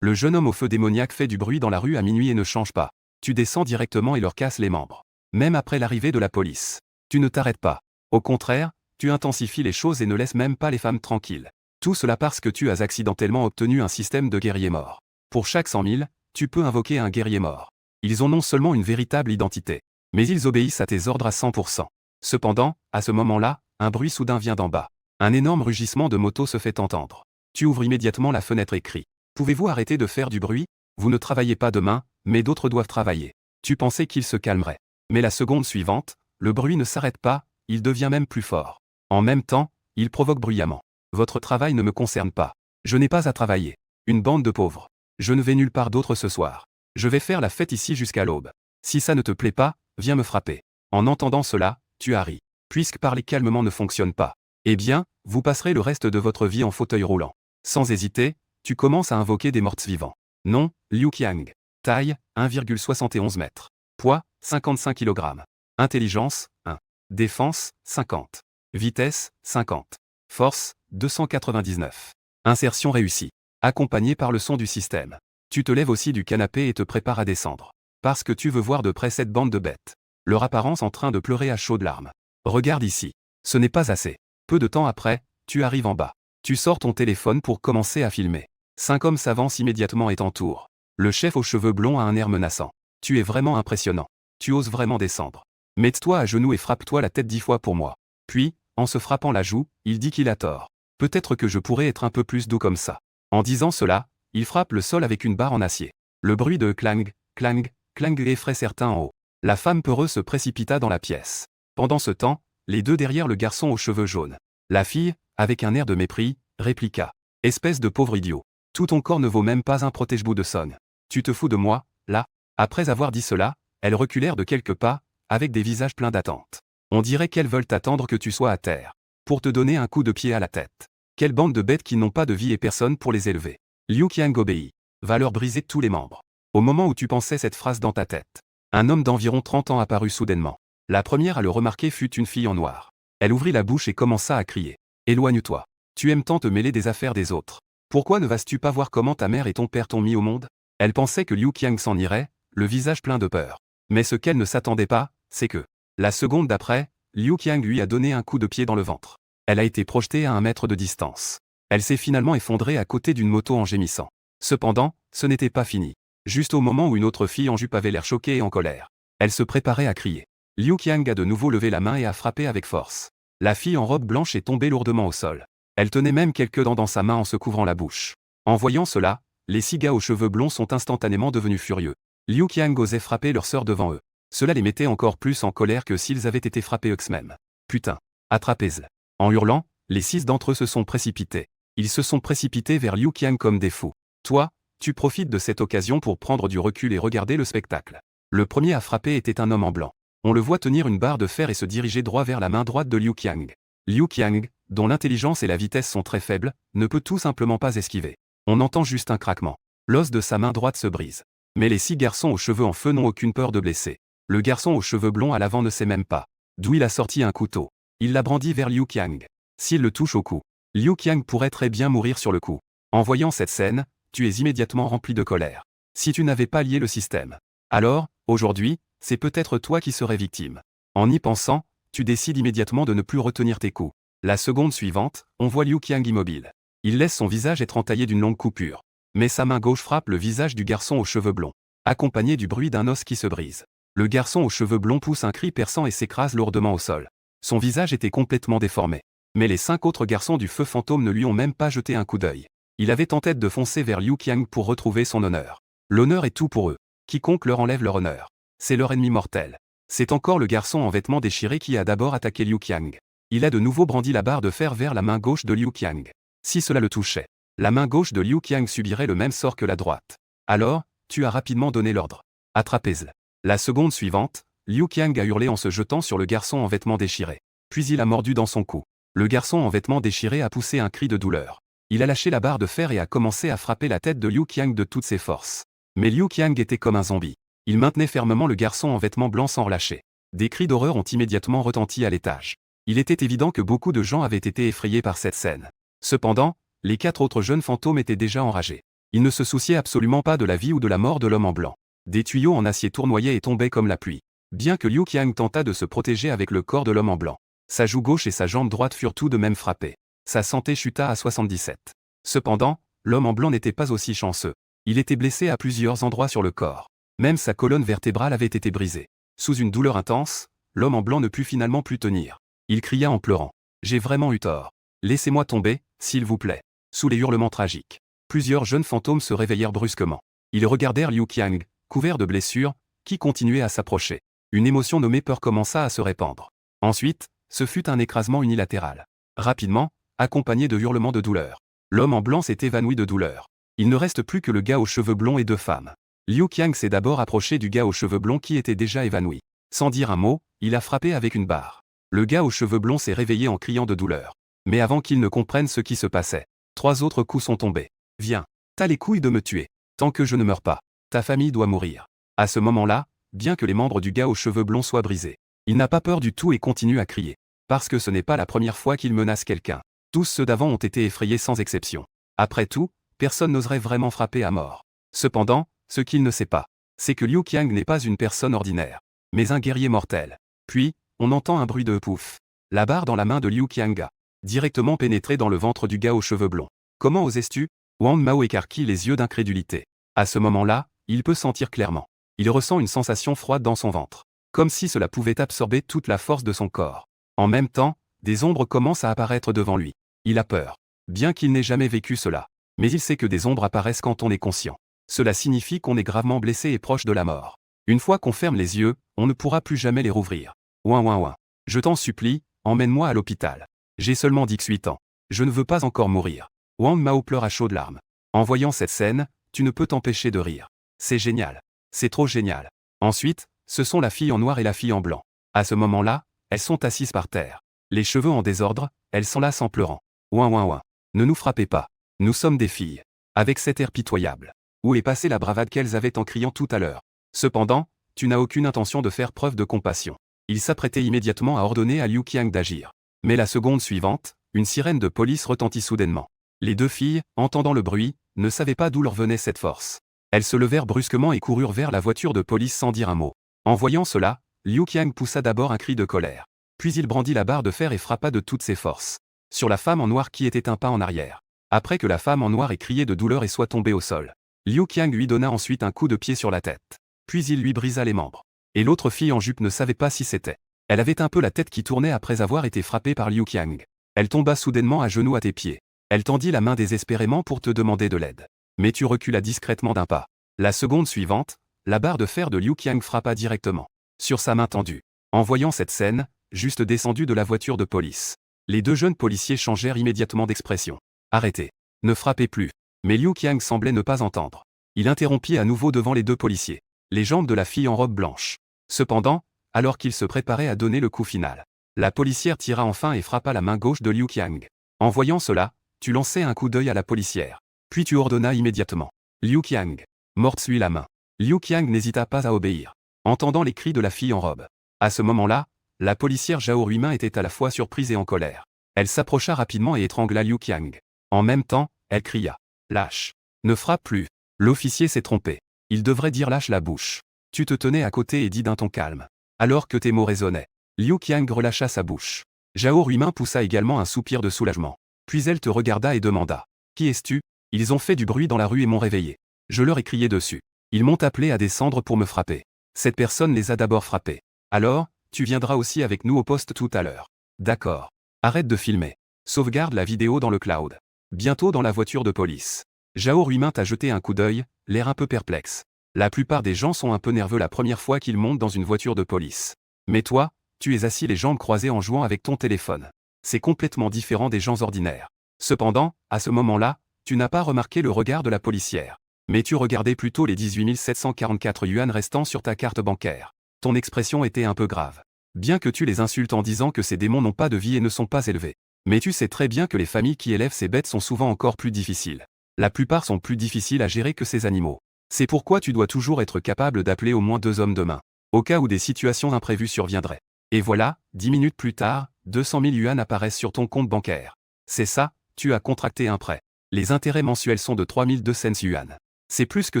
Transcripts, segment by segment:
Le jeune homme au feu démoniaque fait du bruit dans la rue à minuit et ne change pas. Tu descends directement et leur casses les membres. Même après l'arrivée de la police. Tu ne t'arrêtes pas. Au contraire, tu intensifies les choses et ne laisses même pas les femmes tranquilles. Tout cela parce que tu as accidentellement obtenu un système de guerrier mort. Pour chaque 100 000, tu peux invoquer un guerrier mort. Ils ont non seulement une véritable identité, mais ils obéissent à tes ordres à 100%. Cependant, à ce moment-là, un bruit soudain vient d'en bas. Un énorme rugissement de moto se fait entendre. Tu ouvres immédiatement la fenêtre et cries. Pouvez-vous arrêter de faire du bruit? Vous ne travaillez pas demain, mais d'autres doivent travailler. Tu pensais qu'il se calmerait. Mais la seconde suivante, le bruit ne s'arrête pas, il devient même plus fort. En même temps, il provoque bruyamment. Votre travail ne me concerne pas. Je n'ai pas à travailler. Une bande de pauvres. Je ne vais nulle part d'autre ce soir. Je vais faire la fête ici jusqu'à l'aube. Si ça ne te plaît pas, viens me frapper. En entendant cela, tu as ri. Puisque parler calmement ne fonctionne pas. Eh bien, vous passerez le reste de votre vie en fauteuil roulant. Sans hésiter, tu commences à invoquer des morts-vivants. Nom, Liu Qiang. Taille, 1,71 m. Poids, 55 kg. Intelligence, 1. Défense, 50. Vitesse, 50. Force, 299. Insertion réussie. Accompagné par le son du système. Tu te lèves aussi du canapé et te prépares à descendre. Parce que tu veux voir de près cette bande de bêtes. Leur apparence en train de pleurer à chaudes larmes. Regarde ici. Ce n'est pas assez. Peu de temps après, tu arrives en bas. Tu sors ton téléphone pour commencer à filmer. 5 hommes s'avancent immédiatement et t'entourent. Le chef aux cheveux blonds a un air menaçant. Tu es vraiment impressionnant. Tu oses vraiment descendre. Mets-toi à genoux et frappe-toi la tête 10 fois pour moi. Puis, en se frappant la joue, il dit qu'il a tort. Peut-être que je pourrais être un peu plus doux comme ça. En disant cela, il frappe le sol avec une barre en acier. Le bruit de clang, clang, clang effraie certains en haut. La femme peureuse se précipita dans la pièce. Pendant ce temps, les deux derrière le garçon aux cheveux jaunes. La fille, avec un air de mépris, répliqua. Espèce de pauvre idiot. Tout ton corps ne vaut même pas un protège-bout de sonne. Tu te fous de moi, là? Après avoir dit cela, elles reculèrent de quelques pas, avec des visages pleins d'attente. On dirait qu'elles veulent attendre que tu sois à terre. Pour te donner un coup de pied à la tête. Quelle bande de bêtes qui n'ont pas de vie et personne pour les élever. Liu Qiang obéit. Va leur briser tous les membres. Au moment où tu pensais cette phrase dans ta tête, un homme d'environ 30 ans apparut soudainement. La première à le remarquer fut une fille en noir. Elle ouvrit la bouche et commença à crier. Éloigne-toi. Tu aimes tant te mêler des affaires des autres. Pourquoi ne vas-tu pas voir comment ta mère et ton père t'ont mis au monde? Elle pensait que Liu Qiang s'en irait, le visage plein de peur. Mais ce qu'elle ne s'attendait pas, c'est que, la seconde d'après, Liu Qiang lui a donné un coup de pied dans le ventre. Elle a été projetée à 1 mètre de distance. Elle s'est finalement effondrée à côté d'une moto en gémissant. Cependant, ce n'était pas fini. Juste au moment où une autre fille en jupe avait l'air choquée et en colère. Elle se préparait à crier. Liu Qiang a de nouveau levé la main et a frappé avec force. La fille en robe blanche est tombée lourdement au sol. Elle tenait même quelques dents dans sa main en se couvrant la bouche. En voyant cela, les 6 gars aux cheveux blonds sont instantanément devenus furieux. Liu Qiang osait frapper leur sœur devant eux. Cela les mettait encore plus en colère que s'ils avaient été frappés eux-mêmes. Putain, attrapez-le. En hurlant, les 6 d'entre eux se sont précipités. Ils se sont précipités vers Liu Qiang comme des fous. Toi, tu profites de cette occasion pour prendre du recul et regarder le spectacle. Le premier à frapper était un homme en blanc. On le voit tenir une barre de fer et se diriger droit vers la main droite de Liu Qiang. Liu Qiang, dont l'intelligence et la vitesse sont très faibles, ne peut tout simplement pas esquiver. On entend juste un craquement. L'os de sa main droite se brise. Mais les 6 garçons aux cheveux en feu n'ont aucune peur de blesser. Le garçon aux cheveux blonds à l'avant ne sait même pas d'où il a sorti un couteau. Il l'a brandi vers Liu Qiang. S'il le touche au cou, Liu Qiang pourrait très bien mourir sur le coup. En voyant cette scène, tu es immédiatement rempli de colère. Si tu n'avais pas lié le système, alors, aujourd'hui, c'est peut-être toi qui serais victime. En y pensant, tu décides immédiatement de ne plus retenir tes coups. La seconde suivante, on voit Liu Qiang immobile. Il laisse son visage être entaillé d'une longue coupure. Mais sa main gauche frappe le visage du garçon aux cheveux blonds, accompagné du bruit d'un os qui se brise. Le garçon aux cheveux blonds pousse un cri perçant et s'écrase lourdement au sol. Son visage était complètement déformé. Mais les 5 autres garçons du feu fantôme ne lui ont même pas jeté un coup d'œil. Il avait en tête de foncer vers Liu Qiang pour retrouver son honneur. L'honneur est tout pour eux. Quiconque leur enlève leur honneur, c'est leur ennemi mortel. C'est encore le garçon en vêtements déchirés qui a d'abord attaqué Liu Qiang. Il a de nouveau brandi la barre de fer vers la main gauche de Liu Qiang. Si cela le touchait, la main gauche de Liu Qiang subirait le même sort que la droite. Alors, tu as rapidement donné l'ordre. Attrapez-le. La seconde suivante, Liu Qiang a hurlé en se jetant sur le garçon en vêtements déchirés. Puis il a mordu dans son cou. Le garçon en vêtements déchirés a poussé un cri de douleur. Il a lâché la barre de fer et a commencé à frapper la tête de Liu Qiang de toutes ses forces. Mais Liu Qiang était comme un zombie. Il maintenait fermement le garçon en vêtements blancs sans relâcher. Des cris d'horreur ont immédiatement retenti à l'étage. Il était évident que beaucoup de gens avaient été effrayés par cette scène. Cependant, les 4 autres jeunes fantômes étaient déjà enragés. Il ne se souciait absolument pas de la vie ou de la mort de l'homme en blanc. Des tuyaux en acier tournoyaient et tombaient comme la pluie. Bien que Liu Qiang tenta de se protéger avec le corps de l'homme en blanc, sa joue gauche et sa jambe droite furent tout de même frappées. Sa santé chuta à 77. Cependant, l'homme en blanc n'était pas aussi chanceux. Il était blessé à plusieurs endroits sur le corps. Même sa colonne vertébrale avait été brisée. Sous une douleur intense, l'homme en blanc ne put finalement plus tenir. Il cria en pleurant. « J'ai vraiment eu tort. Laissez-moi tomber, s'il vous plaît. » Sous les hurlements tragiques, plusieurs jeunes fantômes se réveillèrent brusquement. Ils regardèrent Liu Qiang, couvert de blessures, qui continuait à s'approcher. Une émotion nommée peur commença à se répandre. Ensuite, ce fut un écrasement unilatéral. Rapidement, accompagné de hurlements de douleur. L'homme en blanc s'est évanoui de douleur. Il ne reste plus que le gars aux cheveux blonds et deux femmes. Liu Qiang s'est d'abord approché du gars aux cheveux blonds qui était déjà évanoui. Sans dire un mot, il a frappé avec une barre. Le gars aux cheveux blonds s'est réveillé en criant de douleur. Mais avant qu'il ne comprenne ce qui se passait, 3 autres coups sont tombés. « Viens, t'as les couilles de me tuer. Tant que je ne meurs pas, ta famille doit mourir. » À ce moment-là, bien que les membres du gars aux cheveux blonds soient brisés, il n'a pas peur du tout et continue à crier. Parce que ce n'est pas la première fois qu'il menace quelqu'un. Tous ceux d'avant ont été effrayés sans exception. Après tout, personne n'oserait vraiment frapper à mort. Cependant, ce qu'il ne sait pas, c'est que Liu Qiang n'est pas une personne ordinaire, mais un guerrier mortel. Puis, on entend un bruit de pouf. La barre dans la main de Liu Qiang a directement pénétré dans le ventre du gars aux cheveux blonds. Comment osais-tu? Wang Mao écarquille les yeux d'incrédulité. À ce moment-là, il peut sentir clairement. Il ressent une sensation froide dans son ventre, comme si cela pouvait absorber toute la force de son corps. En même temps, des ombres commencent à apparaître devant lui. Il a peur, bien qu'il n'ait jamais vécu cela. Mais il sait que des ombres apparaissent quand on est conscient. Cela signifie qu'on est gravement blessé et proche de la mort. Une fois qu'on ferme les yeux, on ne pourra plus jamais les rouvrir. Ouin ouin ouin. Je t'en supplie, emmène-moi à l'hôpital. J'ai seulement 18 ans. Je ne veux pas encore mourir. Wang Mao pleure à chaudes larmes. En voyant cette scène, tu ne peux t'empêcher de rire. C'est génial. C'est trop génial. Ensuite, ce sont la fille en noir et la fille en blanc. À ce moment-là, elles sont assises par terre. Les cheveux en désordre, elles s'enlacent en pleurant. Ouin ouin ouin. Ne nous frappez pas. Nous sommes des filles. Avec cet air pitoyable. Où est passée la bravade qu'elles avaient en criant tout à l'heure? Cependant, tu n'as aucune intention de faire preuve de compassion. Il s'apprêtait immédiatement à ordonner à Liu Qiang d'agir. Mais la seconde suivante, une sirène de police retentit soudainement. Les deux filles, entendant le bruit, ne savaient pas d'où leur venait cette force. Elles se levèrent brusquement et coururent vers la voiture de police sans dire un mot. En voyant cela, Liu Qiang poussa d'abord un cri de colère. Puis il brandit la barre de fer et frappa de toutes ses forces sur la femme en noir qui était un pas en arrière. Après que la femme en noir ait crié de douleur et soit tombée au sol, Liu Qiang lui donna ensuite un coup de pied sur la tête. Puis il lui brisa les membres. Et l'autre fille en jupe ne savait pas si c'était. Elle avait un peu la tête qui tournait après avoir été frappée par Liu Qiang. Elle tomba soudainement à genoux à tes pieds. Elle tendit la main désespérément pour te demander de l'aide. Mais tu reculas discrètement d'un pas. La seconde suivante, la barre de fer de Liu Qiang frappa directement sur sa main tendue. En voyant cette scène, juste descendu de la voiture de police, les deux jeunes policiers changèrent immédiatement d'expression. Arrêtez. Ne frappez plus. Mais Liu Qiang semblait ne pas entendre. Il interrompit à nouveau devant les deux policiers les jambes de la fille en robe blanche. Cependant, alors qu'il se préparait à donner le coup final, la policière tira enfin et frappa la main gauche de Liu Qiang. En voyant cela, tu lançais un coup d'œil à la policière. Puis tu ordonnas immédiatement. Liu Qiang, mords-lui la main. Liu Qiang n'hésita pas à obéir, entendant les cris de la fille en robe. À ce moment-là, la policière Zhao Ruimin était à la fois surprise et en colère. Elle s'approcha rapidement et étrangla Liu Qiang. En même temps, elle cria. Lâche. Ne frappe plus. L'officier s'est trompé. Il devrait dire lâche la bouche. Tu te tenais à côté et dis d'un ton calme. Alors que tes mots résonnaient. Liu Qiang relâcha sa bouche. Zhao Ruimin poussa également un soupir de soulagement. Puis elle te regarda et demanda. Qui es-tu? Ils ont fait du bruit dans la rue et m'ont réveillé. Je leur ai crié dessus. Ils m'ont appelé à descendre pour me frapper. Cette personne les a d'abord frappés. Alors, tu viendras aussi avec nous au poste tout à l'heure. D'accord. Arrête de filmer. Sauvegarde la vidéo dans le cloud. Bientôt dans la voiture de police. Zhao Ruimin t'a jeté un coup d'œil, l'air un peu perplexe. La plupart des gens sont un peu nerveux la première fois qu'ils montent dans une voiture de police. Mais toi, tu es assis les jambes croisées en jouant avec ton téléphone. C'est complètement différent des gens ordinaires. Cependant, à ce moment-là, tu n'as pas remarqué le regard de la policière. Mais tu regardais plutôt les 18 744 yuan restants sur ta carte bancaire. Ton expression était un peu grave. Bien que tu les insultes en disant que ces démons n'ont pas de vie et ne sont pas élevés. Mais tu sais très bien que les familles qui élèvent ces bêtes sont souvent encore plus difficiles. La plupart sont plus difficiles à gérer que ces animaux. C'est pourquoi tu dois toujours être capable d'appeler au moins 2 hommes de main, au cas où des situations imprévues surviendraient. Et voilà, 10 minutes plus tard, 200 000 yuan apparaissent sur ton compte bancaire. C'est ça, tu as contracté un prêt. Les intérêts mensuels sont de 3002 cents yuan. C'est plus que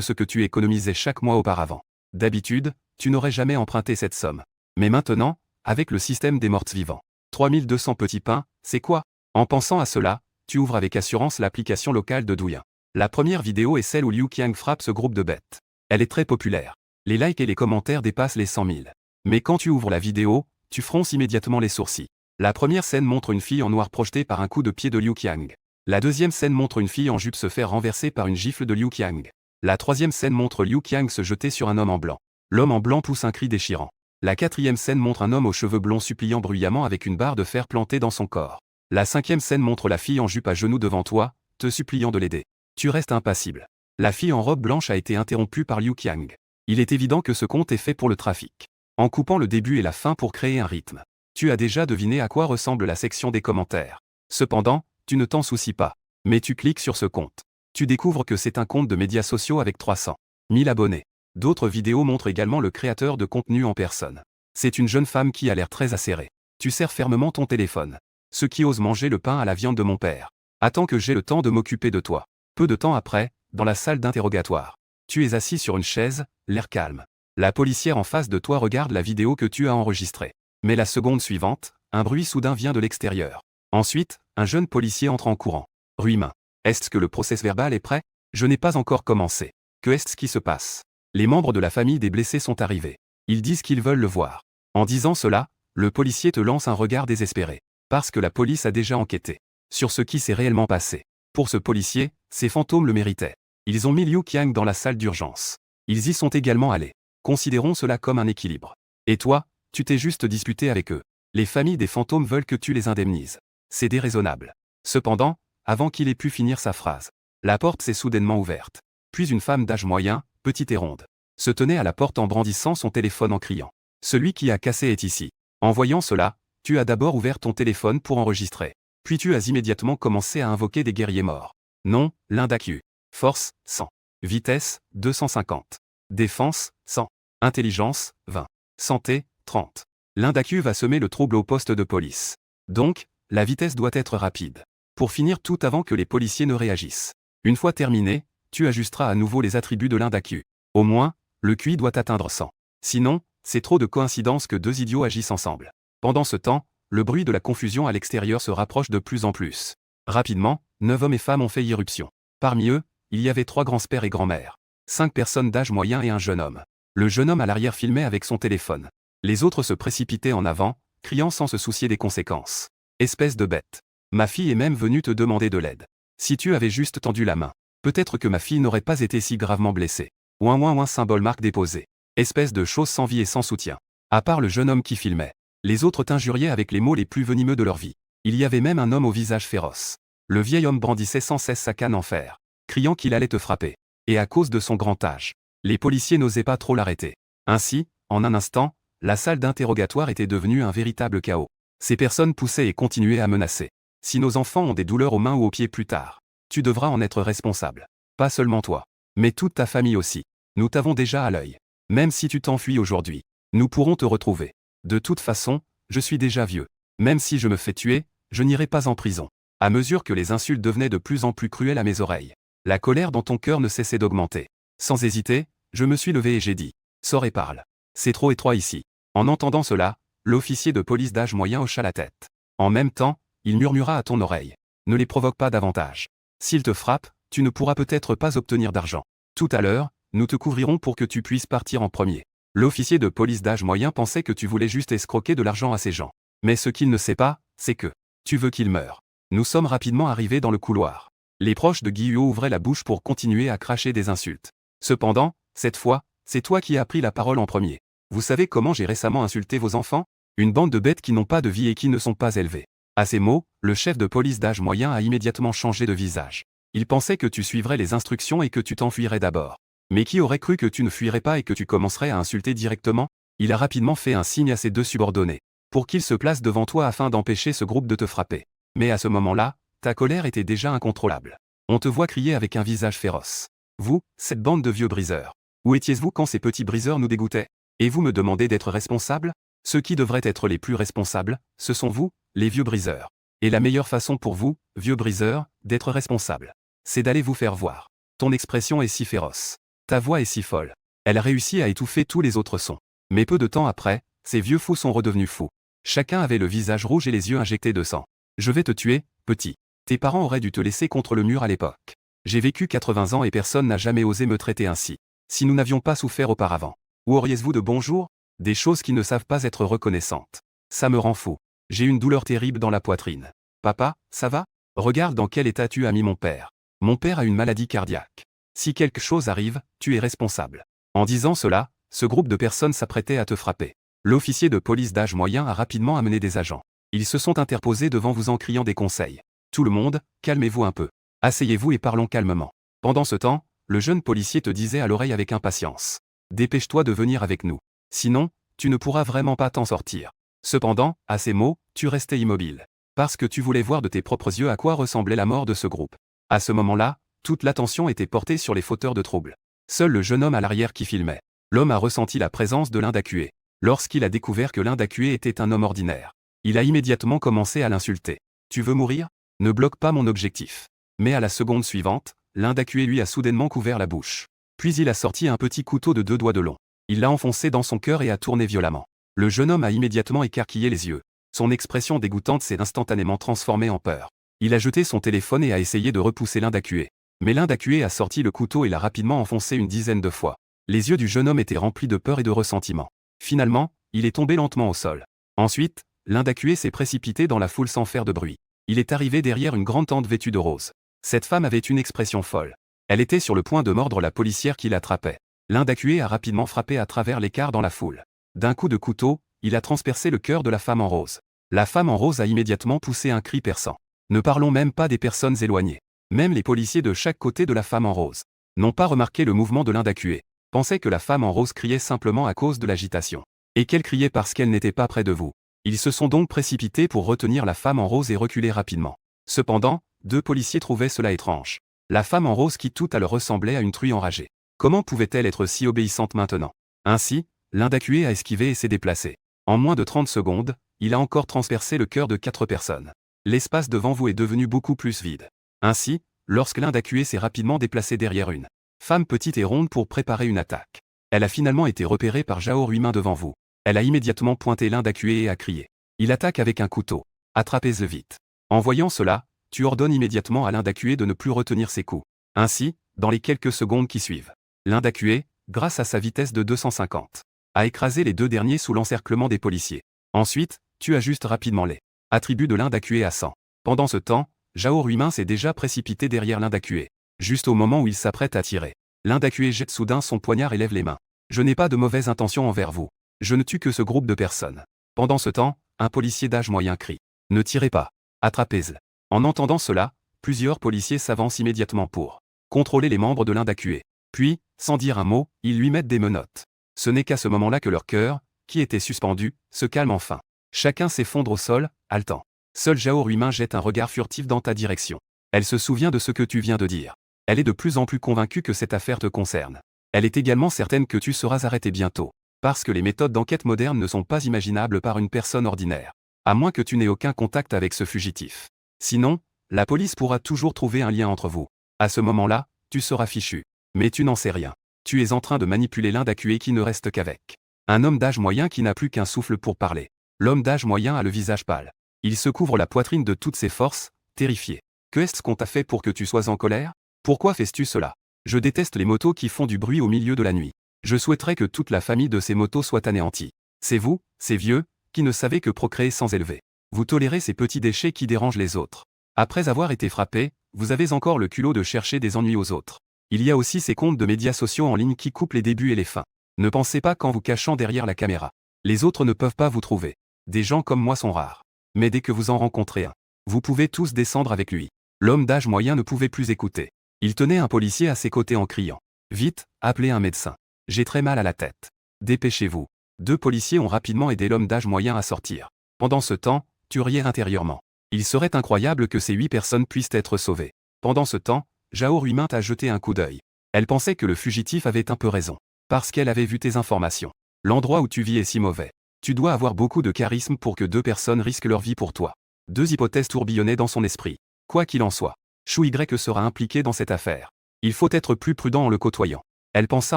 ce que tu économisais chaque mois auparavant. D'habitude, tu n'aurais jamais emprunté cette somme. Mais maintenant, avec le système des morts-vivants, 3200 petits pains, c'est quoi? En pensant à cela, tu ouvres avec assurance l'application locale de Douyin. La première vidéo est celle où Liu Qiang frappe ce groupe de bêtes. Elle est très populaire. Les likes et les commentaires dépassent les 100 000. Mais quand tu ouvres la vidéo, tu fronces immédiatement les sourcils. La première scène montre une fille en noir projetée par un coup de pied de Liu Qiang. La deuxième scène montre une fille en jupe se faire renverser par une gifle de Liu Qiang. La troisième scène montre Liu Qiang se jeter sur un homme en blanc. L'homme en blanc pousse un cri déchirant. La quatrième scène montre un homme aux cheveux blonds suppliant bruyamment avec une barre de fer plantée dans son corps. La cinquième scène montre la fille en jupe à genoux devant toi, te suppliant de l'aider. Tu restes impassible. La fille en robe blanche a été interrompue par Liu Qiang. Il est évident que ce conte est fait pour le trafic. En coupant le début et la fin pour créer un rythme. Tu as déjà deviné à quoi ressemble la section des commentaires. Cependant, tu ne t'en soucies pas. Mais tu cliques sur ce compte. Tu découvres que c'est un compte de médias sociaux avec 300 000 abonnés. D'autres vidéos montrent également le créateur de contenu en personne. C'est une jeune femme qui a l'air très acérée. Tu serres fermement ton téléphone. Ceux qui osent manger le pain à la viande de mon père. Attends que j'ai le temps de m'occuper de toi. Peu de temps après, dans la salle d'interrogatoire. Tu es assis sur une chaise, l'air calme. La policière en face de toi regarde la vidéo que tu as enregistrée. Mais la seconde suivante, un bruit soudain vient de l'extérieur. Ensuite, un jeune policier entre en courant. Ruimin. Est-ce que le procès-verbal est prêt? Je n'ai pas encore commencé. Que est-ce qui se passe? Les membres de la famille des blessés sont arrivés. Ils disent qu'ils veulent le voir. En disant cela, le policier te lance un regard désespéré. Parce que la police a déjà enquêté sur ce qui s'est réellement passé. Pour ce policier, ces fantômes le méritaient. Ils ont mis Liu Qiang dans la salle d'urgence. Ils y sont également allés. Considérons cela comme un équilibre. Et toi, tu t'es juste disputé avec eux. Les familles des fantômes veulent que tu les indemnises. C'est déraisonnable. Cependant, avant qu'il ait pu finir sa phrase, la porte s'est soudainement ouverte. Puis une femme d'âge moyen, petite et ronde, se tenait à la porte en brandissant son téléphone en criant. Celui qui a cassé est ici. En voyant cela, tu as d'abord ouvert ton téléphone pour enregistrer. Puis tu as immédiatement commencé à invoquer des guerriers morts. Nom, Lindaku. Force, 100. Vitesse, 250. Défense, 100. Intelligence, 20. Santé, 30. Lindaku va semer le trouble au poste de police. Donc, la vitesse doit être rapide. Pour finir tout avant que les policiers ne réagissent. Une fois terminé, tu ajusteras à nouveau les attributs de Lindaku. Au moins, le QI doit atteindre 100. Sinon, c'est trop de coïncidence que deux idiots agissent ensemble. Pendant ce temps, le bruit de la confusion à l'extérieur se rapproche de plus en plus. Rapidement, 9 hommes et femmes ont fait irruption. Parmi eux, il y avait 3 grands-pères et grands-mères. 5 personnes d'âge moyen et un jeune homme. Le jeune homme à l'arrière filmait avec son téléphone. Les autres se précipitaient en avant, criant sans se soucier des conséquences. Espèce de bête. Ma fille est même venue te demander de l'aide. Si tu avais juste tendu la main, peut-être que ma fille n'aurait pas été si gravement blessée. Ouin symbole marque déposée. Espèce de chose sans vie et sans soutien. À part le jeune homme qui filmait, les autres t'injuriaient avec les mots les plus venimeux de leur vie. Il y avait même un homme au visage féroce. Le vieil homme brandissait sans cesse sa canne en fer, criant qu'il allait te frapper. Et à cause de son grand âge, les policiers n'osaient pas trop l'arrêter. Ainsi, en un instant, la salle d'interrogatoire était devenue un véritable chaos. Ces personnes poussaient et continuaient à menacer. Si nos enfants ont des douleurs aux mains ou aux pieds plus tard, tu devras en être responsable. Pas seulement toi, mais toute ta famille aussi. Nous t'avons déjà à l'œil. Même si tu t'enfuis aujourd'hui, nous pourrons te retrouver. De toute façon, je suis déjà vieux. Même si je me fais tuer, je n'irai pas en prison. À mesure que les insultes devenaient de plus en plus cruelles à mes oreilles, la colère dans ton cœur ne cessait d'augmenter. Sans hésiter, je me suis levé et j'ai dit « Sors et parle. C'est trop étroit ici. » En entendant cela, l'officier de police d'âge moyen hocha la tête. En même temps, il murmura à ton oreille « Ne les provoque pas davantage. S'ils te frappent, tu ne pourras peut-être pas obtenir d'argent. Tout à l'heure, nous te couvrirons pour que tu puisses partir en premier. » L'officier de police d'âge moyen pensait que tu voulais juste escroquer de l'argent à ces gens. Mais ce qu'il ne sait pas, c'est que tu veux qu'ils meurent. Nous sommes rapidement arrivés dans le couloir. Les proches de Guillaume ouvraient la bouche pour continuer à cracher des insultes. Cependant, cette fois, c'est toi qui as pris la parole en premier. Vous savez comment j'ai récemment insulté vos enfants? Une bande de bêtes qui n'ont pas de vie et qui ne sont pas élevées. À ces mots, le chef de police d'âge moyen a immédiatement changé de visage. Il pensait que tu suivrais les instructions et que tu t'enfuirais d'abord. Mais qui aurait cru que tu ne fuirais pas et que tu commencerais à insulter directement? Il a rapidement fait un signe à ses 2 subordonnés, pour qu'ils se placent devant toi afin d'empêcher ce groupe de te frapper. Mais à ce moment-là, ta colère était déjà incontrôlable. On te voit crier avec un visage féroce. Vous, cette bande de vieux briseurs. Où étiez-vous quand ces petits briseurs nous dégoûtaient? Et vous me demandez d'être responsable? Ceux qui devraient être les plus responsables, ce sont vous, les vieux briseurs. Et la meilleure façon pour vous, vieux briseurs, d'être responsable, c'est d'aller vous faire voir. Ton expression est si féroce. Ta voix est si folle. Elle réussit à étouffer tous les autres sons. Mais peu de temps après, ces vieux fous sont redevenus fous. Chacun avait le visage rouge et les yeux injectés de sang. Je vais te tuer, petit. Tes parents auraient dû te laisser contre le mur à l'époque. J'ai vécu 80 ans et personne n'a jamais osé me traiter ainsi. Si nous n'avions pas souffert auparavant. Où auriez-vous de bonjour? Des choses qui ne savent pas être reconnaissantes. Ça me rend fou. J'ai une douleur terrible dans la poitrine. Papa, ça va? Regarde dans quel état tu as mis mon père. Mon père a une maladie cardiaque. Si quelque chose arrive, tu es responsable. En disant cela, ce groupe de personnes s'apprêtait à te frapper. L'officier de police d'âge moyen a rapidement amené des agents. Ils se sont interposés devant vous en criant des conseils. Tout le monde, calmez-vous un peu. Asseyez-vous et parlons calmement. Pendant ce temps, le jeune policier te disait à l'oreille avec impatience. Dépêche-toi de venir avec nous. Sinon, tu ne pourras vraiment pas t'en sortir. Cependant, à ces mots, tu restais immobile. Parce que tu voulais voir de tes propres yeux à quoi ressemblait la mort de ce groupe. À ce moment-là, toute l'attention était portée sur les fauteurs de troubles. Seul le jeune homme à l'arrière qui filmait. L'homme a ressenti la présence de l'un d'Acué. Lorsqu'il a découvert que l'un d'Acué était un homme ordinaire, il a immédiatement commencé à l'insulter. Tu veux mourir? Ne bloque pas mon objectif. Mais à la seconde suivante, l'un d'Acué lui a soudainement couvert la bouche. Puis il a sorti un petit couteau de 2 doigts de long. Il l'a enfoncé dans son cœur et a tourné violemment. Le jeune homme a immédiatement écarquillé les yeux. Son expression dégoûtante s'est instantanément transformée en peur. Il a jeté son téléphone et a essayé de repousser l'un d'Acué. Mais l'un d'Acué a sorti le couteau et l'a rapidement enfoncé une dizaine de fois. Les yeux du jeune homme étaient remplis de peur et de ressentiment. Finalement, il est tombé lentement au sol. Ensuite, l'un d'Acué s'est précipité dans la foule sans faire de bruit. Il est arrivé derrière une grande tante vêtue de rose. Cette femme avait une expression folle. Elle était sur le point de mordre la policière qui l'attrapait. L'un d'Acué a rapidement frappé à travers l'écart dans la foule. D'un coup de couteau, il a transpercé le cœur de la femme en rose. La femme en rose a immédiatement poussé un cri perçant. Ne parlons même pas des personnes éloignées. Même les policiers de chaque côté de la femme en rose n'ont pas remarqué le mouvement de l'un d'Acué. Pensaient que la femme en rose criait simplement à cause de l'agitation. Et qu'elle criait parce qu'elle n'était pas près de vous. Ils se sont donc précipités pour retenir la femme en rose et reculer rapidement. Cependant, 2 policiers trouvaient cela étrange. La femme en rose qui tout à leur ressemblait à une truie enragée. Comment pouvait-elle être si obéissante maintenant? Ainsi, l'un d'Acué a esquivé et s'est déplacé. En moins de 30 secondes, il a encore transpercé le cœur de 4 personnes. L'espace devant vous est devenu beaucoup plus vide. Ainsi, lorsque l'un d'Acué s'est rapidement déplacé derrière une femme petite et ronde pour préparer une attaque, elle a finalement été repérée par Jao Ruimin devant vous. Elle a immédiatement pointé l'un d'Acué et a crié. Il attaque avec un couteau. Attrapez-le vite. En voyant cela, tu ordonnes immédiatement à l'un d'Acué de ne plus retenir ses coups. Ainsi, dans les quelques secondes qui suivent, l'un d'Acué, grâce à sa vitesse de 250, a écrasé les 2 derniers sous l'encerclement des policiers. Ensuite, tu ajustes rapidement les attributs de l'un d'Acué à 100. Pendant ce temps, Jao Ruimin s'est déjà précipité derrière l'un d'Acué. Juste au moment où il s'apprête à tirer, l'un d'Acué jette soudain son poignard et lève les mains. Je n'ai pas de mauvaise intention envers vous. Je ne tue que ce groupe de personnes. Pendant ce temps, un policier d'âge moyen crie. Ne tirez pas. Attrapez-le. En entendant cela, plusieurs policiers s'avancent immédiatement pour contrôler les membres de l'un d'Acué. Puis, sans dire un mot, ils lui mettent des menottes. Ce n'est qu'à ce moment-là que leur cœur, qui était suspendu, se calme enfin. Chacun s'effondre au sol, haletant. Seul Jao Ruimin jette un regard furtif dans ta direction. Elle se souvient de ce que tu viens de dire. Elle est de plus en plus convaincue que cette affaire te concerne. Elle est également certaine que tu seras arrêté bientôt. Parce que les méthodes d'enquête modernes ne sont pas imaginables par une personne ordinaire. À moins que tu n'aies aucun contact avec ce fugitif. Sinon, la police pourra toujours trouver un lien entre vous. À ce moment-là, tu seras fichu. Mais tu n'en sais rien. Tu es en train de manipuler l'un d'Acué qui ne reste qu'avec un homme d'âge moyen qui n'a plus qu'un souffle pour parler. L'homme d'âge moyen a le visage pâle. Il se couvre la poitrine de toutes ses forces, terrifié. Que est-ce qu'on t'a fait pour que tu sois en colère? Pourquoi fais-tu cela? Je déteste les motos qui font du bruit au milieu de la nuit. Je souhaiterais que toute la famille de ces motos soit anéantie. C'est vous, ces vieux, qui ne savez que procréer sans élever. Vous tolérez ces petits déchets qui dérangent les autres. Après avoir été frappé, vous avez encore le culot de chercher des ennuis aux autres. Il y a aussi ces comptes de médias sociaux en ligne qui coupent les débuts et les fins. Ne pensez pas qu'en vous cachant derrière la caméra, les autres ne peuvent pas vous trouver. Des gens comme moi sont rares. Mais dès que vous en rencontrez un, vous pouvez tous descendre avec lui. L'homme d'âge moyen ne pouvait plus écouter. Il tenait un policier à ses côtés en criant. Vite, appelez un médecin. J'ai très mal à la tête. Dépêchez-vous. 2 policiers ont rapidement aidé l'homme d'âge moyen à sortir. Pendant ce temps, tu riais intérieurement. Il serait incroyable que ces 8 personnes puissent être sauvées. Pendant ce temps, Jao Ruimin t'a jeté un coup d'œil. Elle pensait que le fugitif avait un peu raison. Parce qu'elle avait vu tes informations. L'endroit où tu vis est si mauvais. Tu dois avoir beaucoup de charisme pour que 2 personnes risquent leur vie pour toi. 2 hypothèses tourbillonnaient dans son esprit. Quoi qu'il en soit, Chou Y sera impliqué dans cette affaire. Il faut être plus prudent en le côtoyant. Elle pensa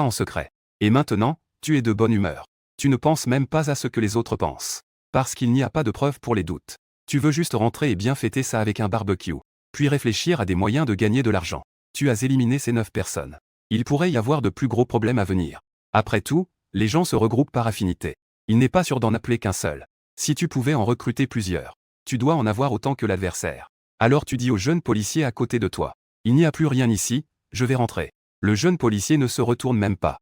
en secret. Et maintenant, tu es de bonne humeur. Tu ne penses même pas à ce que les autres pensent. Parce qu'il n'y a pas de preuves pour les doutes. Tu veux juste rentrer et bien fêter ça avec un barbecue. Puis réfléchir à des moyens de gagner de l'argent. Tu as éliminé ces 9 personnes. Il pourrait y avoir de plus gros problèmes à venir. Après tout, les gens se regroupent par affinité. Il n'est pas sûr d'en appeler qu'un seul. Si tu pouvais en recruter plusieurs, tu dois en avoir autant que l'adversaire. Alors tu dis au jeune policier à côté de toi. Il n'y a plus rien ici, je vais rentrer. Le jeune policier ne se retourne même pas.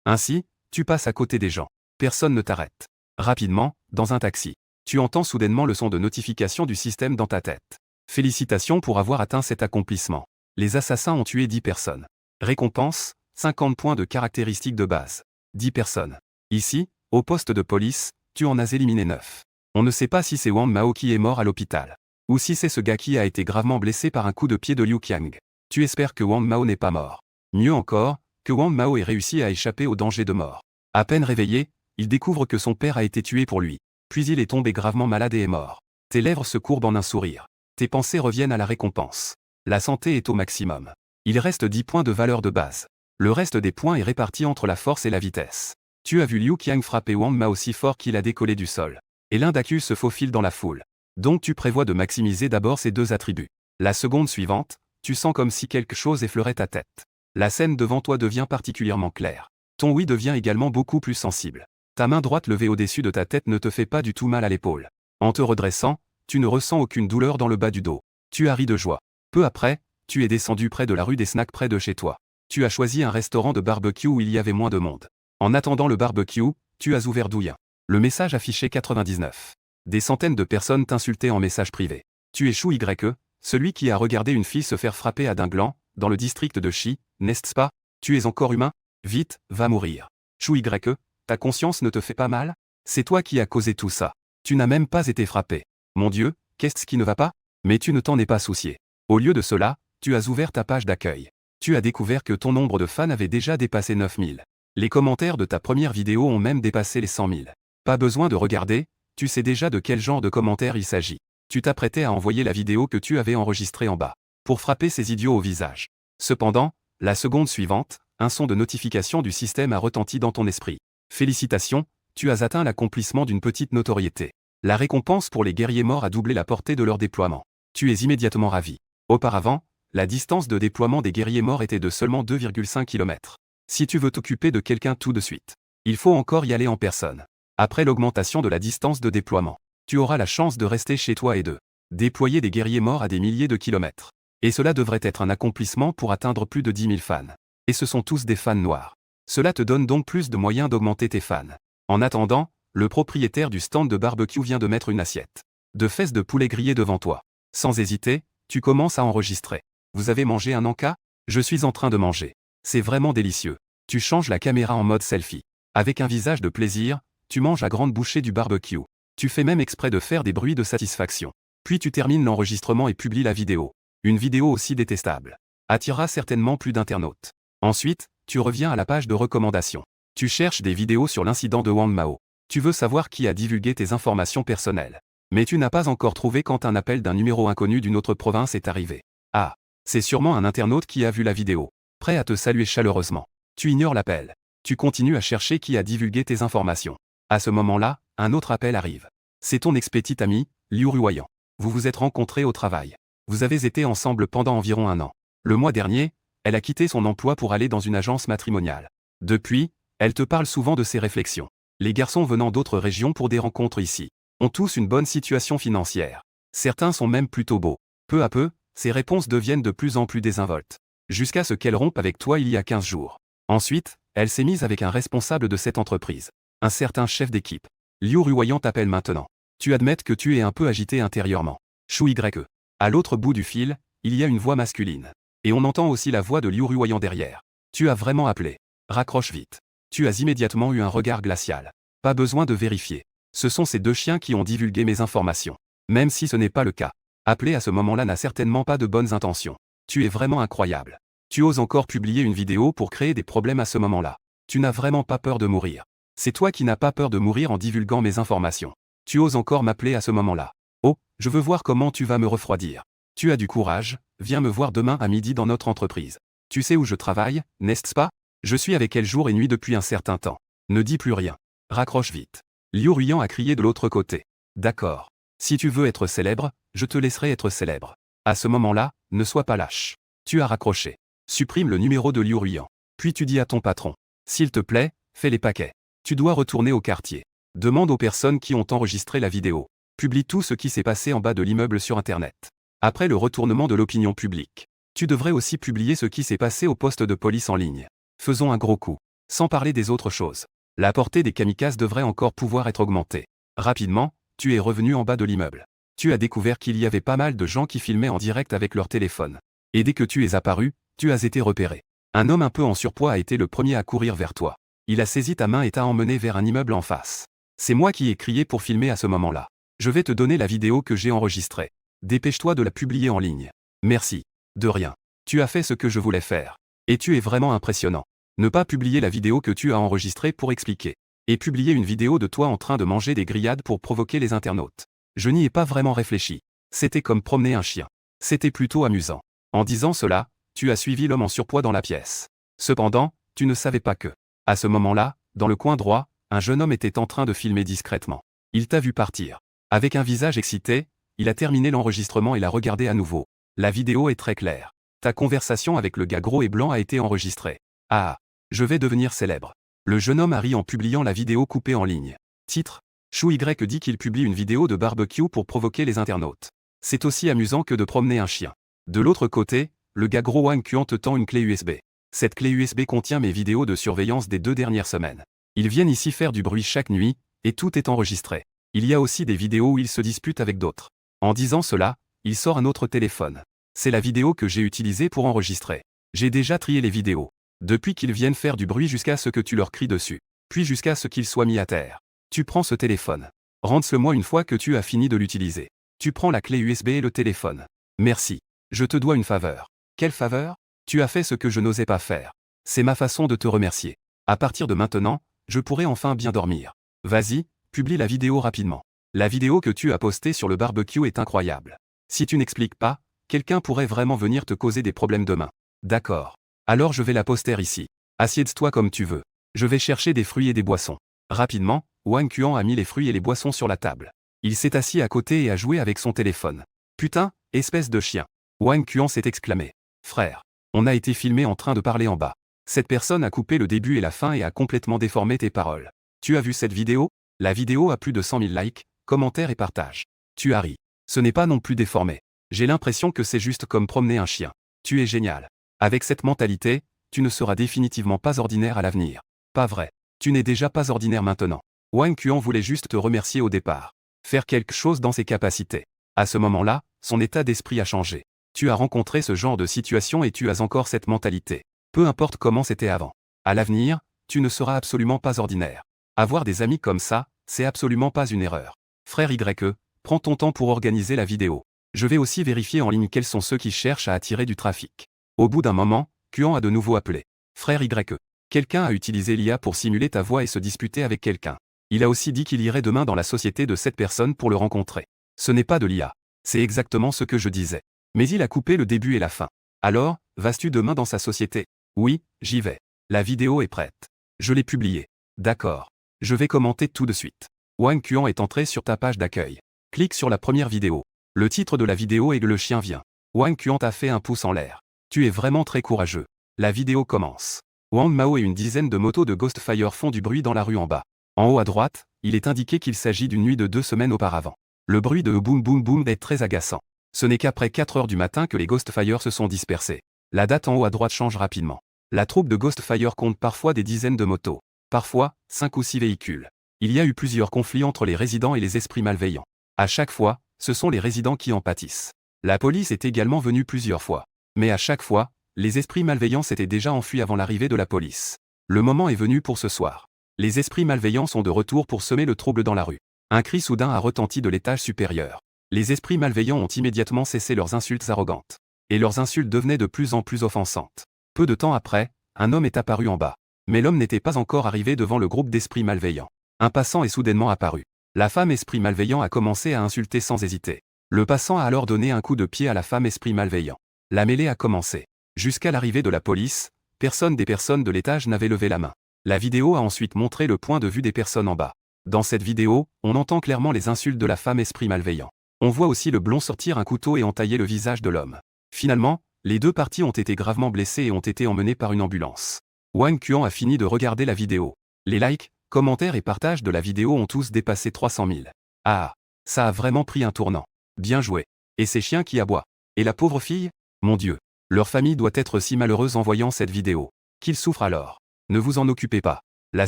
Ainsi, tu passes à côté des gens. Personne ne t'arrête. Rapidement, dans un taxi, tu entends soudainement le son de notification du système dans ta tête. Félicitations pour avoir atteint cet accomplissement. Les assassins ont tué 10 personnes. Récompense, 50 points de caractéristiques de base. 10 personnes. Ici, au poste de police, tu en as éliminé 9. On ne sait pas si c'est Wang Mao qui est mort à l'hôpital. Ou si c'est ce gars qui a été gravement blessé par un coup de pied de Liu Qiang. Tu espères que Wang Mao n'est pas mort. Mieux encore, que Wang Mao ait réussi à échapper au danger de mort. À peine réveillé, il découvre que son père a été tué pour lui. Puis il est tombé gravement malade et est mort. Tes lèvres se courbent en un sourire. Tes pensées reviennent à la récompense. La santé est au maximum. Il reste 10 points de valeur de base. Le reste des points est réparti entre la force et la vitesse. Tu as vu Liu Qiang frapper Wang Mao si fort qu'il a décollé du sol. Et l'un d'accuse se faufile dans la foule. Donc tu prévois de maximiser d'abord ces 2 attributs. La seconde suivante, tu sens comme si quelque chose effleurait ta tête. La scène devant toi devient particulièrement claire. Ton oui devient également beaucoup plus sensible. Ta main droite levée au-dessus de ta tête ne te fait pas du tout mal à l'épaule. En te redressant, tu ne ressens aucune douleur dans le bas du dos. Tu as ri de joie. Peu après, tu es descendu près de la rue des snacks près de chez toi. Tu as choisi un restaurant de barbecue où il y avait moins de monde. En attendant le barbecue, tu as ouvert Douyin. Le message affiché 99. Des centaines de personnes t'insultaient en message privé. Tu es Chou Y, celui qui a regardé une fille se faire frapper à Dinglan, dans le district de Chi, n'est-ce pas? Tu es encore humain? Vite, va mourir. Chou Y, ta conscience ne te fait pas mal? C'est toi qui as causé tout ça. Tu n'as même pas été frappé. Mon Dieu, qu'est-ce qui ne va pas? Mais tu ne t'en es pas soucié. Au lieu de cela, tu as ouvert ta page d'accueil. Tu as découvert que ton nombre de fans avait déjà dépassé 9000. Les commentaires de ta première vidéo ont même dépassé les 100 000. Pas besoin de regarder, tu sais déjà de quel genre de commentaires il s'agit. Tu t'apprêtais à envoyer la vidéo que tu avais enregistrée en bas, pour frapper ces idiots au visage. Cependant, la seconde suivante, un son de notification du système a retenti dans ton esprit. Félicitations, tu as atteint l'accomplissement d'une petite notoriété. La récompense pour les guerriers morts a doublé la portée de leur déploiement. Tu es immédiatement ravi. Auparavant, la distance de déploiement des guerriers morts était de seulement 2,5 km. Si tu veux t'occuper de quelqu'un tout de suite, il faut encore y aller en personne. Après l'augmentation de la distance de déploiement, tu auras la chance de rester chez toi et de déployer des guerriers morts à des milliers de kilomètres. Et cela devrait être un accomplissement pour atteindre plus de 10 000 fans. Et ce sont tous des fans noirs. Cela te donne donc plus de moyens d'augmenter tes fans. En attendant, le propriétaire du stand de barbecue vient de mettre une assiette de fesses de poulet grillé devant toi. Sans hésiter, tu commences à enregistrer. Vous avez mangé un encas? Je suis en train de manger. C'est vraiment délicieux. Tu changes la caméra en mode selfie. Avec un visage de plaisir, tu manges à grande bouchée du barbecue. Tu fais même exprès de faire des bruits de satisfaction. Puis tu termines l'enregistrement et publies la vidéo. Une vidéo aussi détestable attirera certainement plus d'internautes. Ensuite, tu reviens à la page de recommandation. Tu cherches des vidéos sur l'incident de Wang Mao. Tu veux savoir qui a divulgué tes informations personnelles. Mais tu n'as pas encore trouvé quand un appel d'un numéro inconnu d'une autre province est arrivé. Ah, c'est sûrement un internaute qui a vu la vidéo, prêt à te saluer chaleureusement. Tu ignores l'appel. Tu continues à chercher qui a divulgué tes informations. À ce moment-là, un autre appel arrive. C'est ton ex-petit ami, Liu Ruoyan. Vous vous êtes rencontrés au travail. Vous avez été ensemble pendant environ 1 an. Le mois dernier, elle a quitté son emploi pour aller dans une agence matrimoniale. Depuis, elle te parle souvent de ses réflexions. Les garçons venant d'autres régions pour des rencontres ici ont tous une bonne situation financière. Certains sont même plutôt beaux. Peu à peu, ses réponses deviennent de plus en plus désinvoltes. Jusqu'à ce qu'elle rompe avec toi il y a 15 jours. Ensuite, elle s'est mise avec un responsable de cette entreprise. Un certain chef d'équipe. Liu Ruoyan t'appelle maintenant. Tu admettes que tu es un peu agité intérieurement. Chou Y. À l'autre bout du fil, il y a une voix masculine. Et on entend aussi la voix de Liu Ruoyan derrière. Tu as vraiment appelé. Raccroche vite. Tu as immédiatement eu un regard glacial. Pas besoin de vérifier. Ce sont ces 2 chiens qui ont divulgué mes informations. Même si ce n'est pas le cas. Appeler à ce moment-là n'a certainement pas de bonnes intentions. Tu es vraiment incroyable. Tu oses encore publier une vidéo pour créer des problèmes à ce moment-là. Tu n'as vraiment pas peur de mourir. C'est toi qui n'as pas peur de mourir en divulguant mes informations. Tu oses encore m'appeler à ce moment-là. Oh, je veux voir comment tu vas me refroidir. Tu as du courage, viens me voir demain à midi dans notre entreprise. Tu sais où je travaille, n'est-ce pas? Je suis avec elle jour et nuit depuis un certain temps. Ne dis plus rien. Raccroche vite. Liu Ruyan a crié de l'autre côté. D'accord. Si tu veux être célèbre, je te laisserai être célèbre. À ce moment-là, ne sois pas lâche. Tu as raccroché. Supprime le numéro de Liu Ruyan. Puis tu dis à ton patron. S'il te plaît, fais les paquets. Tu dois retourner au quartier. Demande aux personnes qui ont enregistré la vidéo. Publie tout ce qui s'est passé en bas de l'immeuble sur Internet. Après le retournement de l'opinion publique. Tu devrais aussi publier ce qui s'est passé au poste de police en ligne. Faisons un gros coup. Sans parler des autres choses. La portée des kamikazes devrait encore pouvoir être augmentée. Rapidement, tu es revenu en bas de l'immeuble. Tu as découvert qu'il y avait pas mal de gens qui filmaient en direct avec leur téléphone. Et dès que tu es apparu, tu as été repéré. Un homme un peu en surpoids a été le premier à courir vers toi. Il a saisi ta main et t'a emmené vers un immeuble en face. C'est moi qui ai crié pour filmer à ce moment-là. Je vais te donner la vidéo que j'ai enregistrée. Dépêche-toi de la publier en ligne. Merci. De rien. Tu as fait ce que je voulais faire. Et tu es vraiment impressionnant. Ne pas publier la vidéo que tu as enregistrée pour expliquer. Et publier une vidéo de toi en train de manger des grillades pour provoquer les internautes. Je n'y ai pas vraiment réfléchi. C'était comme promener un chien. C'était plutôt amusant. En disant cela, tu as suivi l'homme en surpoids dans la pièce. Cependant, tu ne savais pas que, à ce moment-là, dans le coin droit, un jeune homme était en train de filmer discrètement. Il t'a vu partir. Avec un visage excité, il a terminé l'enregistrement et l'a regardé à nouveau. La vidéo est très claire. Ta conversation avec le gars gros et blanc a été enregistrée. Ah, je vais devenir célèbre. Le jeune homme a ri en publiant la vidéo coupée en ligne. Titre. Chou Y dit qu'il publie une vidéo de barbecue pour provoquer les internautes. C'est aussi amusant que de promener un chien. De l'autre côté, le gars gros Wang Quan te tend une clé USB. Cette clé USB contient mes vidéos de surveillance des 2 dernières semaines. Ils viennent ici faire du bruit chaque nuit, et tout est enregistré. Il y a aussi des vidéos où ils se disputent avec d'autres. En disant cela, il sort un autre téléphone. C'est la vidéo que j'ai utilisée pour enregistrer. J'ai déjà trié les vidéos. Depuis qu'ils viennent faire du bruit jusqu'à ce que tu leur cries dessus. Puis jusqu'à ce qu'ils soient mis à terre. Tu prends ce téléphone. Rends-le-moi une fois que tu as fini de l'utiliser. Tu prends la clé USB et le téléphone. Merci. Je te dois une faveur. Quelle faveur? Tu as fait ce que je n'osais pas faire. C'est ma façon de te remercier. À partir de maintenant, je pourrai enfin bien dormir. Vas-y, publie la vidéo rapidement. La vidéo que tu as postée sur le barbecue est incroyable. Si tu n'expliques pas, quelqu'un pourrait vraiment venir te causer des problèmes demain. D'accord. Alors je vais la poster ici. Assieds-toi comme tu veux. Je vais chercher des fruits et des boissons. Rapidement, Wang Quan a mis les fruits et les boissons sur la table. Il s'est assis à côté et a joué avec son téléphone. Putain, espèce de chien. Wang Quan s'est exclamé. Frère. On a été filmé en train de parler en bas. Cette personne a coupé le début et la fin et a complètement déformé tes paroles. Tu as vu cette vidéo? La vidéo a plus de 100 000 likes, commentaires et partages. Tu as ri. Ce n'est pas non plus déformé. J'ai l'impression que c'est juste comme promener un chien. Tu es génial. Avec cette mentalité, tu ne seras définitivement pas ordinaire à l'avenir. Pas vrai. Tu n'es déjà pas ordinaire maintenant. Wang Quan voulait juste te remercier au départ. Faire quelque chose dans ses capacités. À ce moment-là, son état d'esprit a changé. Tu as rencontré ce genre de situation et tu as encore cette mentalité. Peu importe comment c'était avant. À l'avenir, tu ne seras absolument pas ordinaire. Avoir des amis comme ça, c'est absolument pas une erreur. Frère YE, prends ton temps pour organiser la vidéo. Je vais aussi vérifier en ligne quels sont ceux qui cherchent à attirer du trafic. Au bout d'un moment, Quan a de nouveau appelé. Frère YE. Quelqu'un a utilisé l'IA pour simuler ta voix et se disputer avec quelqu'un. Il a aussi dit qu'il irait demain dans la société de cette personne pour le rencontrer. Ce n'est pas de l'IA. C'est exactement ce que je disais. Mais il a coupé le début et la fin. Alors, vas-tu demain dans sa société? Oui, j'y vais. La vidéo est prête. Je l'ai publiée. D'accord. Je vais commenter tout de suite. Wang Quan est entré sur ta page d'accueil. Clique sur la première vidéo. Le titre de la vidéo est Le chien vient. Wang Quan t'a fait un pouce en l'air. Tu es vraiment très courageux. La vidéo commence. Wang Mao et une dizaine de motos de Ghostfire font du bruit dans la rue en bas. En haut à droite, il est indiqué qu'il s'agit d'une nuit de 2 semaines auparavant. Le bruit de boum boum boum est très agaçant. Ce n'est qu'après 4 heures du matin que les Ghostfire se sont dispersés. La date en haut à droite change rapidement. La troupe de Ghostfire compte parfois des dizaines de motos. Parfois, 5 ou 6 véhicules. Il y a eu plusieurs conflits entre les résidents et les esprits malveillants. À chaque fois, ce sont les résidents qui en pâtissent. La police est également venue plusieurs fois. Mais à chaque fois, les esprits malveillants s'étaient déjà enfuis avant l'arrivée de la police. Le moment est venu pour ce soir. Les esprits malveillants sont de retour pour semer le trouble dans la rue. Un cri soudain a retenti de l'étage supérieur. Les esprits malveillants ont immédiatement cessé leurs insultes arrogantes. Et leurs insultes devenaient de plus en plus offensantes. Peu de temps après, un homme est apparu en bas. Mais l'homme n'était pas encore arrivé devant le groupe d'esprits malveillants. Un passant est soudainement apparu. La femme esprit malveillant a commencé à insulter sans hésiter. Le passant a alors donné un coup de pied à la femme esprit malveillant. La mêlée a commencé. Jusqu'à l'arrivée de la police, personne des personnes de l'étage n'avait levé la main. La vidéo a ensuite montré le point de vue des personnes en bas. Dans cette vidéo, on entend clairement les insultes de la femme esprit malveillant. On voit aussi le blond sortir un couteau et entailler le visage de l'homme. Finalement, les deux parties ont été gravement blessées et ont été emmenées par une ambulance. Wang Quan a fini de regarder la vidéo. Les likes, commentaires et partages de la vidéo ont tous dépassé 300 000. Ah, ça a vraiment pris un tournant. Bien joué. Et ces chiens qui aboient. Et la pauvre fille? Mon Dieu. Leur famille doit être si malheureuse en voyant cette vidéo. Qu'ils souffrent alors. Ne vous en occupez pas. La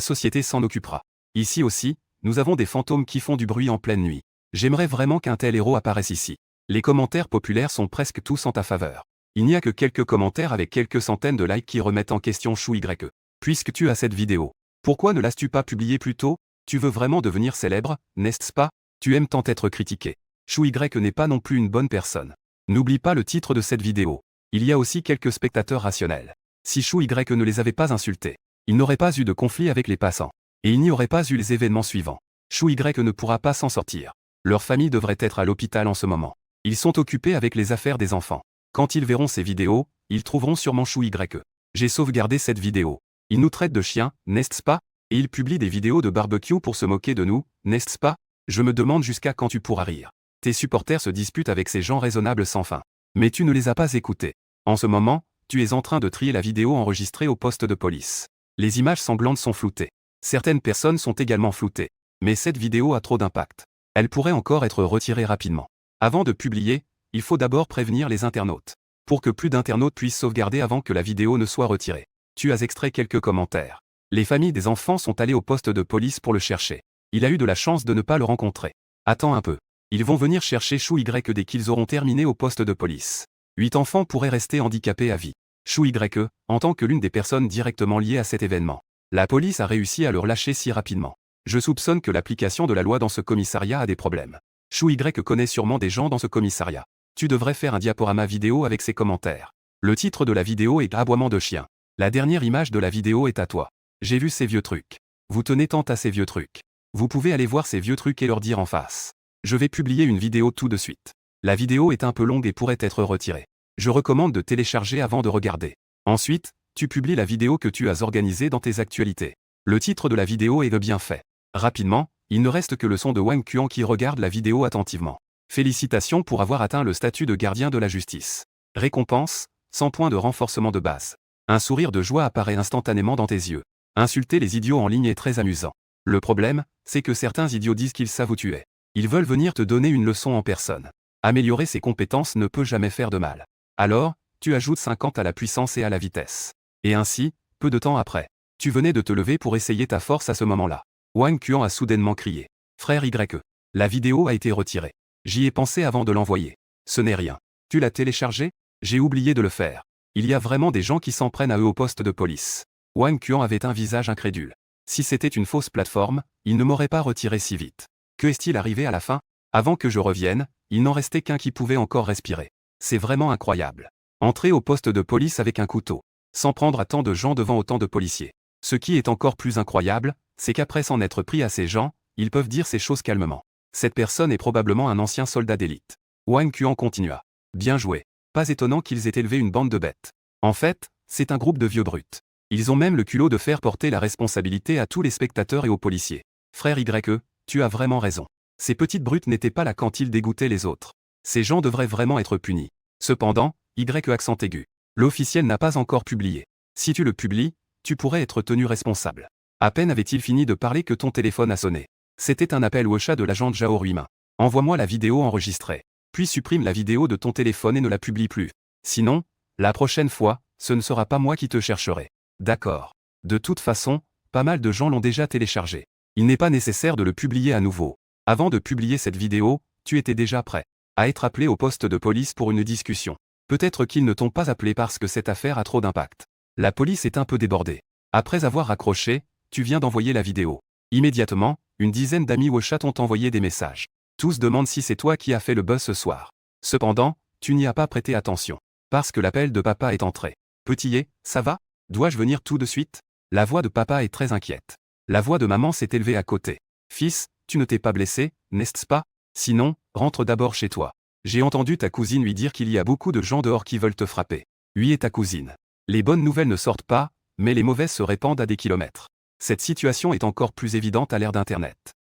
société s'en occupera. Ici aussi, nous avons des fantômes qui font du bruit en pleine nuit. J'aimerais vraiment qu'un tel héros apparaisse ici. Les commentaires populaires sont presque tous en ta faveur. Il n'y a que quelques commentaires avec quelques centaines de likes qui remettent en question Chou YE. Puisque tu as cette vidéo, pourquoi ne l'as-tu pas publiée plus tôt? Tu veux vraiment devenir célèbre, n'est-ce pas? Tu aimes tant être critiqué. Chou YE n'est pas non plus une bonne personne. N'oublie pas le titre de cette vidéo. Il y a aussi quelques spectateurs rationnels. Si Chou YE ne les avait pas insultés, il n'aurait pas eu de conflit avec les passants. Et il n'y aurait pas eu les événements suivants. Chou YE ne pourra pas s'en sortir. Leur famille devrait être à l'hôpital en ce moment. Ils sont occupés avec les affaires des enfants. Quand ils verront ces vidéos, ils trouveront sûrement Chou YE. J'ai sauvegardé cette vidéo. Ils nous traitent de chiens, n'est-ce pas? Et ils publient des vidéos de barbecue pour se moquer de nous, n'est-ce pas? Je me demande jusqu'à quand tu pourras rire. Tes supporters se disputent avec ces gens raisonnables sans fin. Mais tu ne les as pas écoutés. En ce moment, tu es en train de trier la vidéo enregistrée au poste de police. Les images sanglantes sont floutées. Certaines personnes sont également floutées. Mais cette vidéo a trop d'impact. Elle pourrait encore être retirée rapidement. Avant de publier, il faut d'abord prévenir les internautes. Pour que plus d'internautes puissent sauvegarder avant que la vidéo ne soit retirée. Tu as extrait quelques commentaires. Les familles des enfants sont allées au poste de police pour le chercher. Il a eu de la chance de ne pas le rencontrer. Attends un peu. Ils vont venir chercher Chou YE dès qu'ils auront terminé au poste de police. 8 enfants pourraient rester handicapés à vie. Chou YE, en tant que l'une des personnes directement liées à cet événement. La police a réussi à le relâcher si rapidement. Je soupçonne que l'application de la loi dans ce commissariat a des problèmes. Chou YE connaît sûrement des gens dans ce commissariat. Tu devrais faire un diaporama vidéo avec ses commentaires. Le titre de la vidéo est Aboiement de chien. La dernière image de la vidéo est à toi. J'ai vu ces vieux trucs. Vous tenez tant à ces vieux trucs. Vous pouvez aller voir ces vieux trucs et leur dire en face. Je vais publier une vidéo tout de suite. La vidéo est un peu longue et pourrait être retirée. Je recommande de télécharger avant de regarder. Ensuite, tu publies la vidéo que tu as organisée dans tes actualités. Le titre de la vidéo est le bienfait. Rapidement, il ne reste que le son de Wang Quan qui regarde la vidéo attentivement. Félicitations pour avoir atteint le statut de gardien de la justice. Récompense, 100 points de renforcement de base. Un sourire de joie apparaît instantanément dans tes yeux. Insulter les idiots en ligne est très amusant. Le problème, c'est que certains idiots disent qu'ils savent où tu es. Ils veulent venir te donner une leçon en personne. Améliorer ses compétences ne peut jamais faire de mal. Alors, tu ajoutes 50 à la puissance et à la vitesse. Et ainsi, peu de temps après, tu venais de te lever pour essayer ta force à ce moment-là. Wang Quan a soudainement crié. Frère YE. La vidéo a été retirée. J'y ai pensé avant de l'envoyer. Ce n'est rien. Tu l'as téléchargé? J'ai oublié de le faire. Il y a vraiment des gens qui s'en prennent à eux au poste de police. Wang Quan avait un visage incrédule. Si c'était une fausse plateforme, il ne m'aurait pas retiré si vite. Que est-il arrivé à la fin? Avant que je revienne, il n'en restait qu'un qui pouvait encore respirer. C'est vraiment incroyable. Entrer au poste de police avec un couteau. Sans prendre à tant de gens devant autant de policiers. Ce qui est encore plus incroyable, c'est qu'après s'en être pris à ces gens, ils peuvent dire ces choses calmement. Cette personne est probablement un ancien soldat d'élite. Wang Quan continua. Bien joué. Pas étonnant qu'ils aient élevé une bande de bêtes. En fait, c'est un groupe de vieux brutes. Ils ont même le culot de faire porter la responsabilité à tous les spectateurs et aux policiers. Frère YE, tu as vraiment raison. Ces petites brutes n'étaient pas là quand ils dégoûtaient les autres. Ces gens devraient vraiment être punis. Cependant, YE accent aigu. L'officiel n'a pas encore publié. Si tu le publies, tu pourrais être tenu responsable. À peine avait-il fini de parler que ton téléphone a sonné. C'était un appel au chat de l'agent Zhao Ruimin. Envoie-moi la vidéo enregistrée. Puis supprime la vidéo de ton téléphone et ne la publie plus. Sinon, la prochaine fois, ce ne sera pas moi qui te chercherai. D'accord. De toute façon, pas mal de gens l'ont déjà téléchargé. Il n'est pas nécessaire de le publier à nouveau. Avant de publier cette vidéo, tu étais déjà prêt à être appelé au poste de police pour une discussion. Peut-être qu'ils ne t'ont pas appelé parce que cette affaire a trop d'impact. La police est un peu débordée. Après avoir raccroché, tu viens d'envoyer la vidéo. Immédiatement, une dizaine d'amis WeChat ont envoyé des messages. Tous demandent si c'est toi qui as fait le buzz ce soir. Cependant, tu n'y as pas prêté attention. Parce que l'appel de papa est entré. Petit, ça va? Dois-je venir tout de suite? La voix de papa est très inquiète. La voix de maman s'est élevée à côté. Fils, tu ne t'es pas blessé, n'est-ce pas? Sinon, rentre d'abord chez toi. J'ai entendu ta cousine lui dire qu'il y a beaucoup de gens dehors qui veulent te frapper. Lui et ta cousine. Les bonnes nouvelles ne sortent pas, mais les mauvaises se répandent à des kilomètres. Cette situation est encore plus évidente à l'ère d'Internet.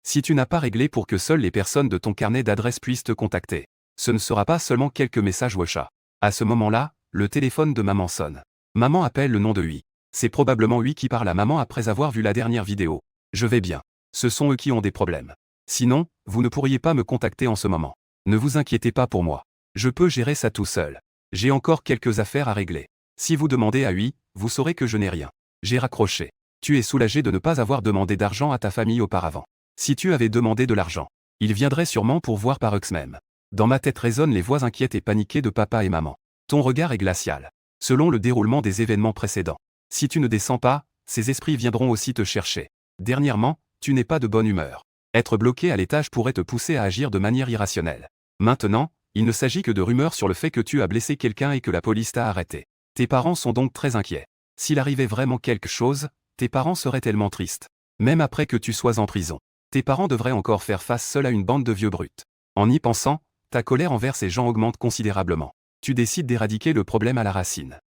Si tu n'as pas réglé pour que seules les personnes de ton carnet d'adresses puissent te contacter, ce ne sera pas seulement quelques messages WhatsApp. À ce moment-là, le téléphone de maman sonne. Maman appelle le nom de lui. C'est probablement lui qui parle à maman après avoir vu la dernière vidéo. Je vais bien. Ce sont eux qui ont des problèmes. Sinon, vous ne pourriez pas me contacter en ce moment. Ne vous inquiétez pas pour moi. Je peux gérer ça tout seul. J'ai encore quelques affaires à régler. Si vous demandez à lui, vous saurez que je n'ai rien. J'ai raccroché. Tu es soulagé de ne pas avoir demandé d'argent à ta famille auparavant. Si tu avais demandé de l'argent, il viendrait sûrement pour voir par eux-mêmes. Dans ma tête résonnent les voix inquiètes et paniquées de papa et maman. Ton regard est glacial. Selon le déroulement des événements précédents. Si tu ne descends pas, ces esprits viendront aussi te chercher. Dernièrement, tu n'es pas de bonne humeur. Être bloqué à l'étage pourrait te pousser à agir de manière irrationnelle. Maintenant, il ne s'agit que de rumeurs sur le fait que tu as blessé quelqu'un et que la police t'a arrêté. Tes parents sont donc très inquiets. S'il arrivait vraiment quelque chose, tes parents seraient tellement tristes. Même après que tu sois en prison. Tes parents devraient encore faire face seuls à une bande de vieux brutes. En y pensant, ta colère envers ces gens augmente considérablement. Tu décides d'éradiquer le problème à la racine.